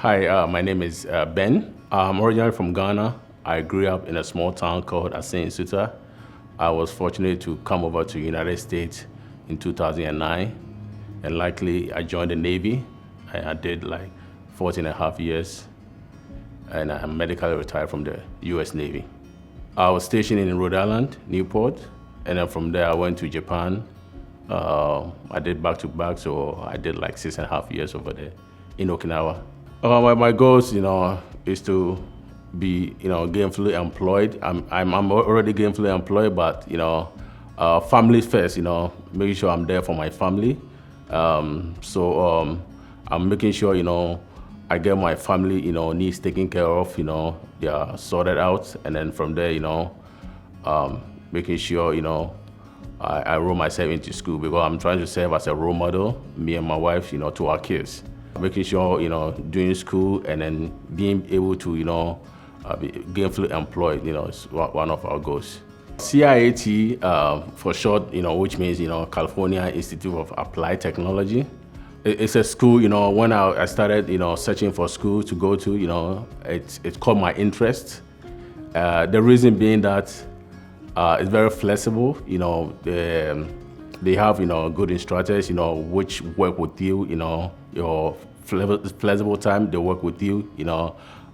Hi, my name is Ben. I'm originally from Ghana. I grew up in a small town called Asin Suta. I was fortunate to come over to the United States in 2009, and likely I joined the Navy. I did like 14 and a half years, and I'm medically retired from the US Navy. I was stationed in Rhode Island, Newport, and then from there I went to Japan. I did back-to-back, so I did like 6.5 years over there in Okinawa. My goals, is to be, gainfully employed. I'm already gainfully employed, but family first. Making sure I'm there for my family. So I'm making sure I get my family needs taken care of. They are sorted out, and then from there making sure I enroll myself into school because I'm trying to serve as a role model, me and my wife, to our kids. Making sure, doing school and then being able to, be gainfully employed, is one of our goals. CIAT, for short, which means, California Institute of Applied Technology. It's a school, when I started, searching for school to go to, it caught my interest. The reason being that it's very flexible, they have, good instructors, which work with you, your flexible time, they work with you,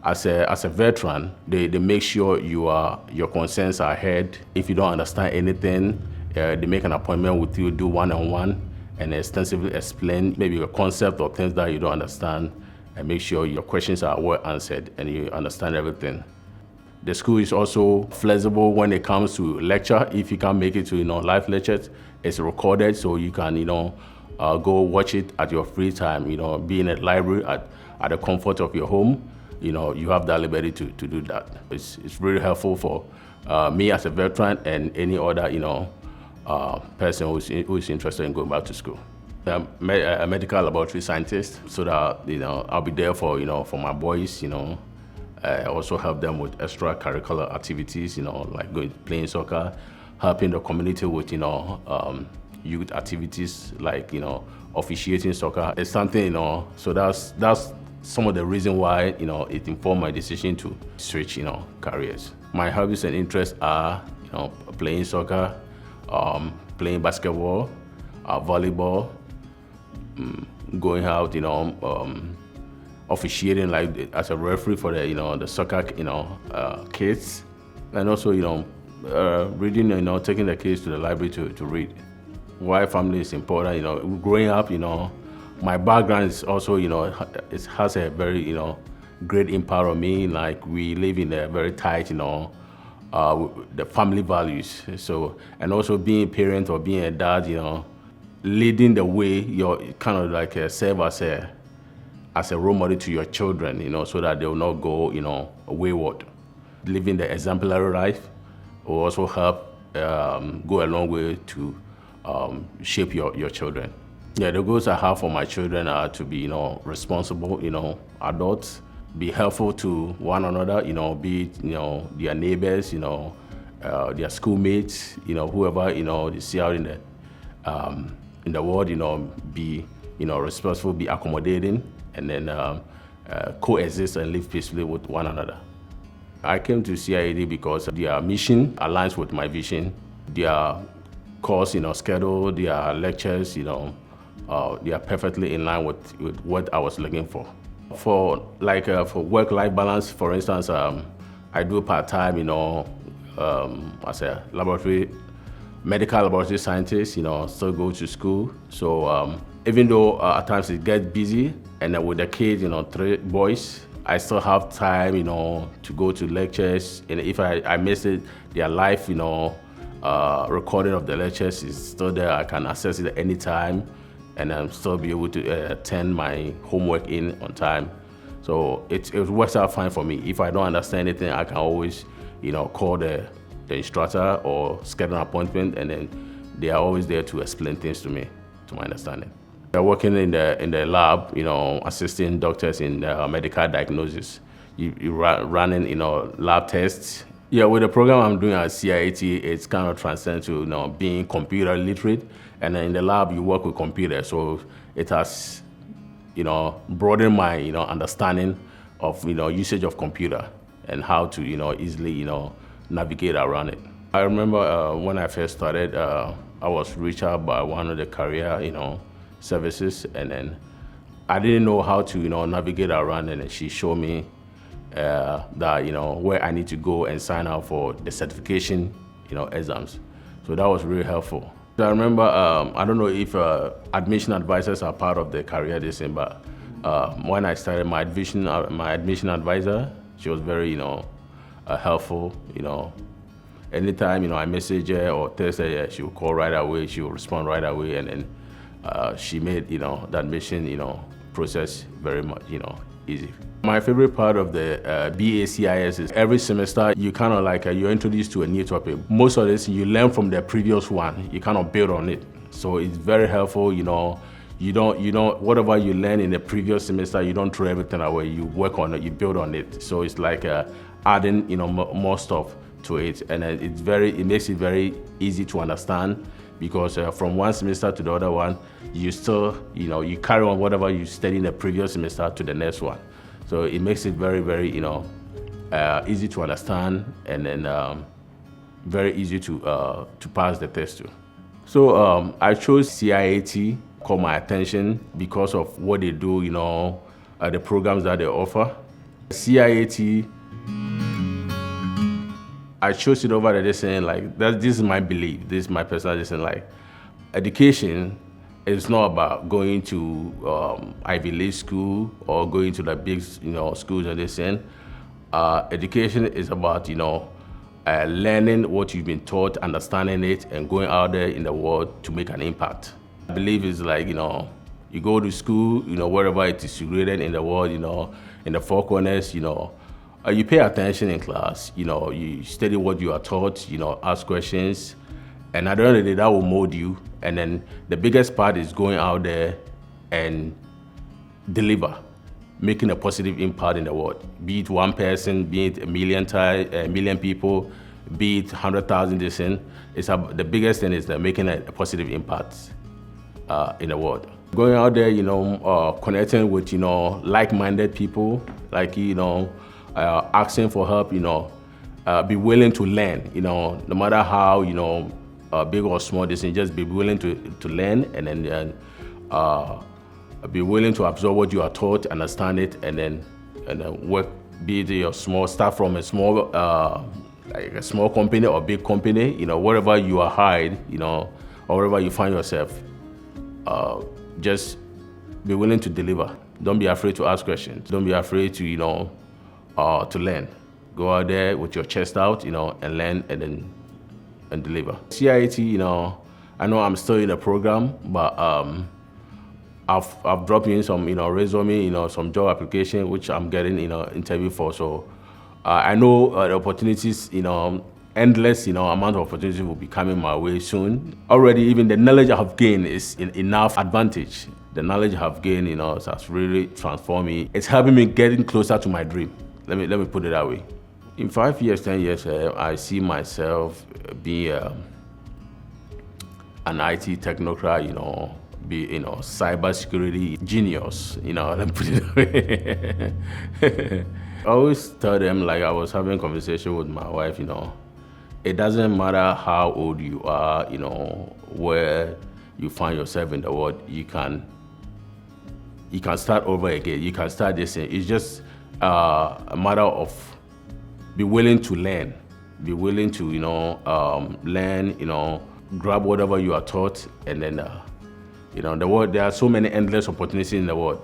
as a veteran, they make sure your concerns are heard. If you don't understand anything, they make an appointment with you, do one-on-one, and extensively explain maybe a concept or things that you don't understand, and make sure your questions are well answered and you understand everything. The school is also flexible when it comes to lecture. If you can't make it to live lectures, it's recorded, so you can go watch it at your free time. Be in a library at the comfort of your home. You have the liberty to do that. It's really helpful for me as a veteran and any other person who is interested in going back to school. I'm a medical laboratory scientist, so that I'll be there for for my boys. I also help them with extracurricular activities, like playing soccer, helping the community with youth activities like officiating soccer. It's something so that's some of the reason why it informed my decision to switch careers. My hobbies and interests are playing soccer, playing basketball, volleyball, going out officiating like as a referee for the soccer kids, and also reading, taking the kids to the library to read. Why family is important, growing up, my background is also it has a very great impact on me. Like we live in a very tight the family values, so, and also being a parent or being a dad, leading the way, you're kind of like serve as a role model to your children, so that they will not go, wayward. Living the exemplary life will also help go a long way to shape your children. Yeah, the goals I have for my children are to be, responsible, adults, be helpful to one another, be it, their neighbors, their schoolmates, whoever, they see out in the world, be, responsible, be accommodating, and then coexist and live peacefully with one another. I came to CIAT because their mission aligns with my vision. Their course, schedule, their lectures, they are perfectly in line with what I was looking for. For work-life balance, for instance, I do part-time, as a medical laboratory scientist, still go to school. So even though at times it gets busy, and then with the kids, 3 boys, I still have time, to go to lectures. And if I miss it, their live, recording of the lectures is still there. I can access it at any time, and I'm still be able to attend my homework on time. So it works out fine for me. If I don't understand anything, I can always, call the instructor or schedule an appointment, and then they are always there to explain things to me, to my understanding. They're working in the lab, assisting doctors in medical diagnosis. You running, lab tests. Yeah, with the program I'm doing at CIAT, it's kind of transcend to being computer literate, and then in the lab you work with computers, so it has broaden my, understanding of, usage of computer and how to, easily, navigate around it. I remember when I first started, I was reached out by one of the career, services, and then I didn't know how to, navigate around, and then she showed me that, where I need to go and sign up for the certification, exams. So that was really helpful. I remember, I don't know if admission advisors are part of the career design, but when I started my admission advisor, she was very, helpful, Anytime, I message her or text her, she will call right away, she will respond right away, and then she made, the admission, process very much, easy. My favorite part of the BACIS is every semester you kind of like, you're introduced to a new topic. Most of this, you learn from the previous one, you kind of build on it. So it's very helpful, you don't, whatever you learn in the previous semester, you don't throw everything away, you work on it, you build on it. So it's like adding, more stuff to it, and it makes it very easy to understand, because from one semester to the other one, you still, you carry on whatever you studied in the previous semester to the next one. So it makes it very, very, easy to understand, and then very easy to pass the test too. So I chose CIAT, caught my attention because of what they do, the programs that they offer. CIAT, I chose it over there saying like, this is my belief, this is my personal decision. Like, education is not about going to Ivy League school or going to the big, schools and this thing. Education is about, learning what you've been taught, understanding it, and going out there in the world to make an impact. I believe it's like, you go to school, wherever it is situated in the world, in the four corners, you pay attention in class, you study what you are taught, ask questions, and at the end of the day, that will mold you. And then the biggest part is going out there and deliver, making a positive impact in the world. Be it one person, be it a million people, be it 100,000 the biggest thing is that making a positive impact in the world. Going out there, connecting with, like-minded people, like, asking for help, be willing to learn, no matter how, big or small decision, just be willing to learn, and then be willing to absorb what you are taught, understand it, and then work, be it your small, start from a small, like a small company or big company, wherever you are hired, or wherever you find yourself, just be willing to deliver. Don't be afraid to ask questions. Don't be afraid to, to learn. Go out there with your chest out, and learn, and deliver. CIAT, I know I'm still in the program, but I've dropped in some, resume, some job application, which I'm getting, interview for. So I know the opportunities, endless, amount of opportunities will be coming my way soon. Already, even the knowledge I have gained is enough advantage. The knowledge I have gained, has really transformed me. It's helping me getting closer to my dream. Let me put it that way. In 5 years, 10 years, I see myself being an IT technocrat, be cybersecurity genius. Let me put it that way. I always tell them, like I was having a conversation with my wife, it doesn't matter how old you are, where you find yourself in the world, you can start over again. You can start this thing. It's just a matter of be willing to learn, be willing to learn, grab whatever you are taught, and then the world, there are so many endless opportunities in the world.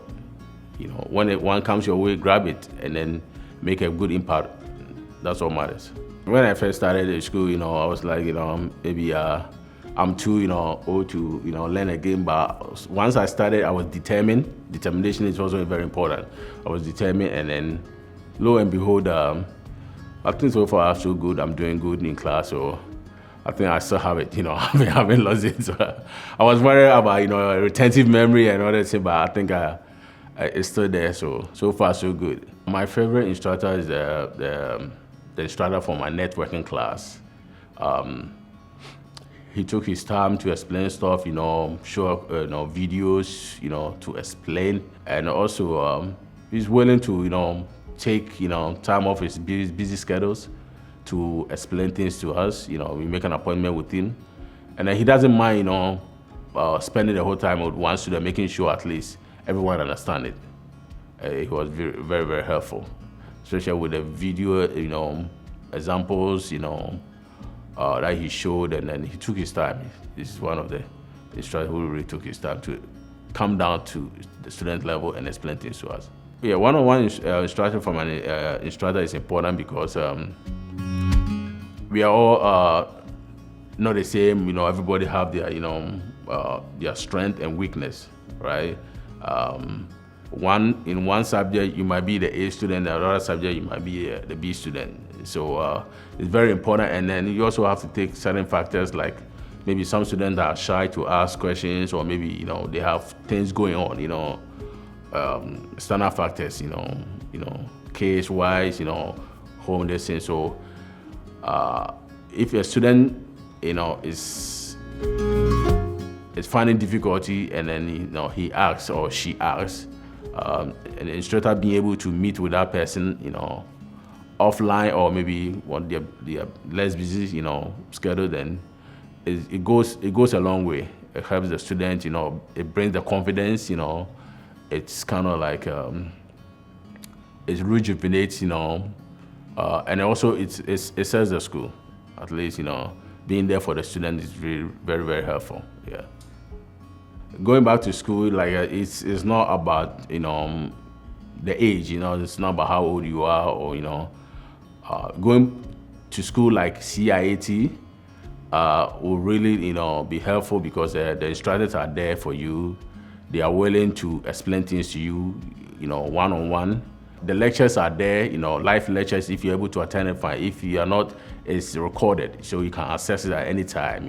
When one comes your way, grab it and then make a good impact. That's what matters. When I first started at school, I was like, maybe I'm too, old to, learn a game. But once I started, I was determined. Determination is also very important. I was determined, and then lo and behold, I think so far I'm so good. I'm doing good in class, so I think I still have it. I haven't lost it. So I was worried about, retentive memory and all that thing, but I think it's still there. So far so good. My favorite instructor is the instructor for my networking class. He took his time to explain stuff, show videos, to explain, and also he's willing to take time off his busy schedules to explain things to us. We make an appointment with him, and then he doesn't mind spending the whole time with one student, making sure at least everyone understands it. He was very, very, very helpful, especially with the video, examples, that he showed, and then he took his time. He's one of the instructors who really took his time to come down to the student level and explain things to us. Yeah, one-on-one instruction from an instructor is important because we are all not the same. Everybody have their strength and weakness, right? In one subject you might be the A student, in another subject you might be the B student. So it's very important, and then you also have to take certain factors like maybe some students are shy to ask questions, or maybe they have things going on, standard factors, case-wise, home distance. So if a student is finding difficulty, and then he asks or she asks, an instructor being able to meet with that person, offline, or maybe when they're less busy, schedule, then it goes a long way. It helps the student, it brings the confidence, it's kind of like it rejuvenates, and also it serves the school. At least, being there for the student is really very, very helpful. Yeah. Going back to school, like it's not about the age, it's not about how old you are, or going to school like CIAT will really be helpful because the instructors are there for you. They are willing to explain things to you, one-on-one. The lectures are there, live lectures. If you're able to attend it, fine. If you are not, it's recorded, so you can access it at any time,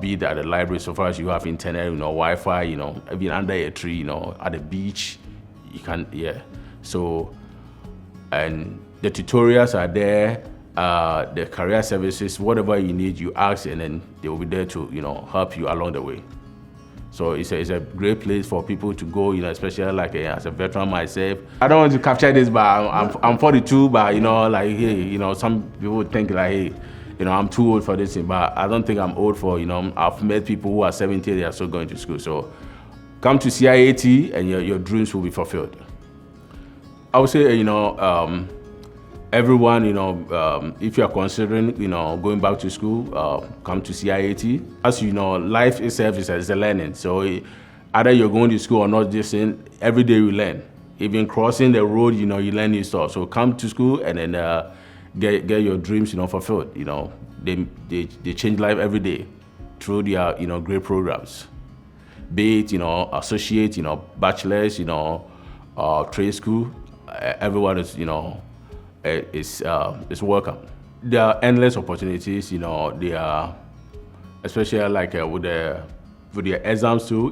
be it at the library, so far as you have internet, Wi-Fi, even under a tree, at the beach, you can, yeah. So, and the tutorials are there, the career services, whatever you need, you ask, and then they will be there to, help you along the way. So it's a great place for people to go, especially like as a veteran myself. I don't want to capture this, but I'm 42, but hey, some people think like, hey, I'm too old for this thing, but I don't think I'm old for, I've met people who are 70, they are still going to school. So come to CIAT and your dreams will be fulfilled. I would say, everyone, if you are considering, going back to school, come to CIAT. As you know, life itself is a learning. So either you're going to school or not, just every day you learn. Even crossing the road, you learn new stuff. So come to school and then get your dreams, fulfilled. They change life every day through their, great programs. Be it, associate, bachelors, trade school. Everyone is, is welcome. There are endless opportunities, they are, especially like with the exams too,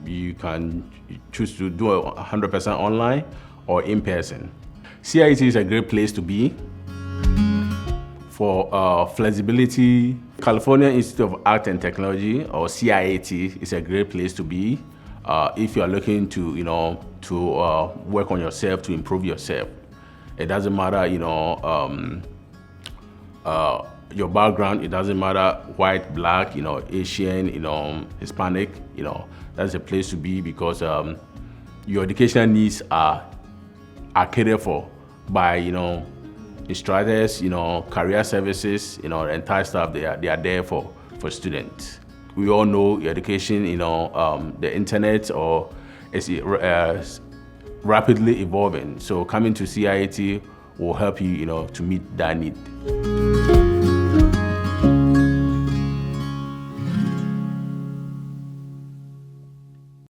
you can choose to do 100% online or in person. CIAT is a great place to be for flexibility. California Institute of Art and Technology, or CIAT, is a great place to be if you are looking to, work on yourself, to improve yourself. It doesn't matter, your background. It doesn't matter white, black, Asian, Hispanic. That's a place to be because your educational needs are catered for by instructors, career services, the entire staff. They are there for students. We all know education, the internet is rapidly evolving. So coming to CIAT will help you, to meet that need.